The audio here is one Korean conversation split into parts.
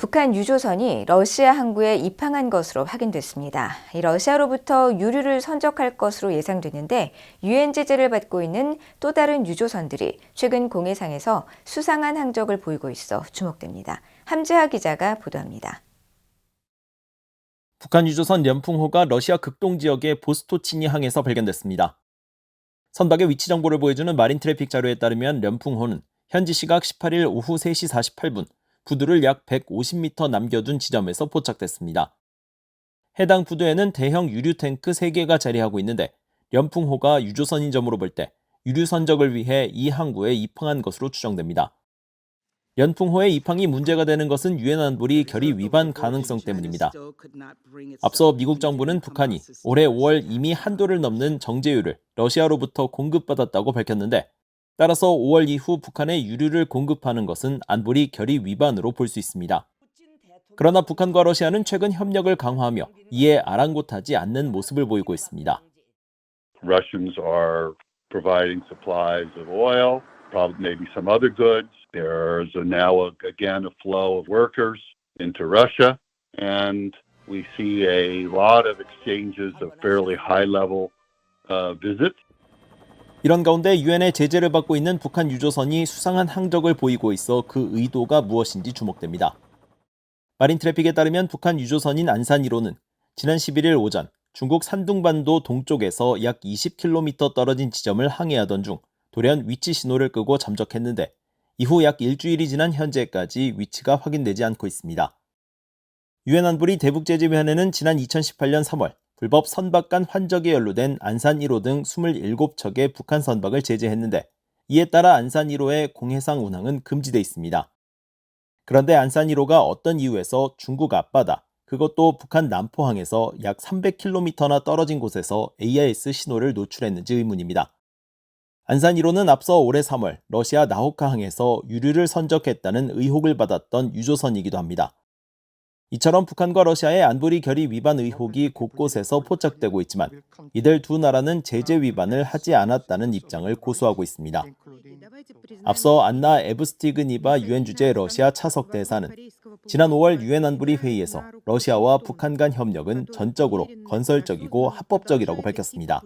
북한 유조선이 러시아 항구에 입항한 것으로 확인됐습니다. 러시아로부터 유류를 선적할 것으로 예상되는데 유엔 제재를 받고 있는 또 다른 유조선들이 최근 공해상에서 수상한 항적을 보이고 있어 주목됩니다. 함재하 기자가 보도합니다. 북한 유조선 연풍호가 러시아 극동 지역의 보스토치니 항에서 발견됐습니다. 선박의 위치 정보를 보여주는 마린 트래픽 자료에 따르면 연풍호는 현지 시각 18일 오후 3시 48분 부두를 약 150m 남겨둔 지점에서 포착됐습니다. 해당 부두에는 대형 유류 탱크 3개가 자리하고 있는데 연풍호가 유조선인 점으로 볼 때 유류 선적을 위해 이 항구에 입항한 것으로 추정됩니다. 연풍호의 입항이 문제가 되는 것은 유엔 안보리 결의 위반 가능성 때문입니다. 앞서 미국 정부는 북한이 올해 5월 이미 한도를 넘는 정제유를 러시아로부터 공급받았다고 밝혔는데 따라서 5월 이후 북한에 유류를 공급하는 것은 안보리 결의 위반으로 볼 수 있습니다. 그러나 북한과 러시아는 최근 협력을 강화하며 이에 아랑곳하지 않는 모습을 보이고 있습니다. Russians are providing supplies of oil, probably maybe some other goods. There's now again a flow of workers into Russia, and we see a lot of exchanges of fairly high-level visits. 이런 가운데 유엔의 제재를 받고 있는 북한 유조선이 수상한 항적을 보이고 있어 그 의도가 무엇인지 주목됩니다. 마린 트래픽에 따르면 북한 유조선인 안산 1호는 지난 11일 오전 중국 산둥반도 동쪽에서 약 20km 떨어진 지점을 항해하던 중 돌연 위치 신호를 끄고 잠적했는데 이후 약 일주일이 지난 현재까지 위치가 확인되지 않고 있습니다. 유엔 안보리 대북제재위원회는 지난 2018년 3월 불법 선박 간 환적에 연루된 안산 1호 등 27척의 북한 선박을 제재했는데 이에 따라 안산 1호의 공해상 운항은 금지돼 있습니다. 그런데 안산 1호가 어떤 이유에서 중국 앞바다, 그것도 북한 남포항에서 약 300km나 떨어진 곳에서 AIS 신호를 노출했는지 의문입니다. 안산 1호는 앞서 올해 3월 러시아 나호카항에서 유류를 선적했다는 의혹을 받았던 유조선이기도 합니다. 이처럼 북한과 러시아의 안보리 결의 위반 의혹이 곳곳에서 포착되고 있지만 이들 두 나라는 제재 위반을 하지 않았다는 입장을 고수하고 있습니다. 앞서 안나 에브스티그니바 유엔 주재 러시아 차석 대사는 지난 5월 유엔 안보리 회의에서 러시아와 북한 간 협력은 전적으로 건설적이고 합법적이라고 밝혔습니다.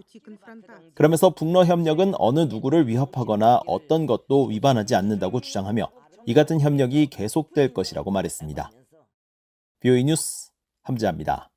그러면서 북러 협력은 어느 누구를 위협하거나 어떤 것도 위반하지 않는다고 주장하며 이 같은 협력이 계속될 것이라고 말했습니다. BOE 뉴스 함재하입니다.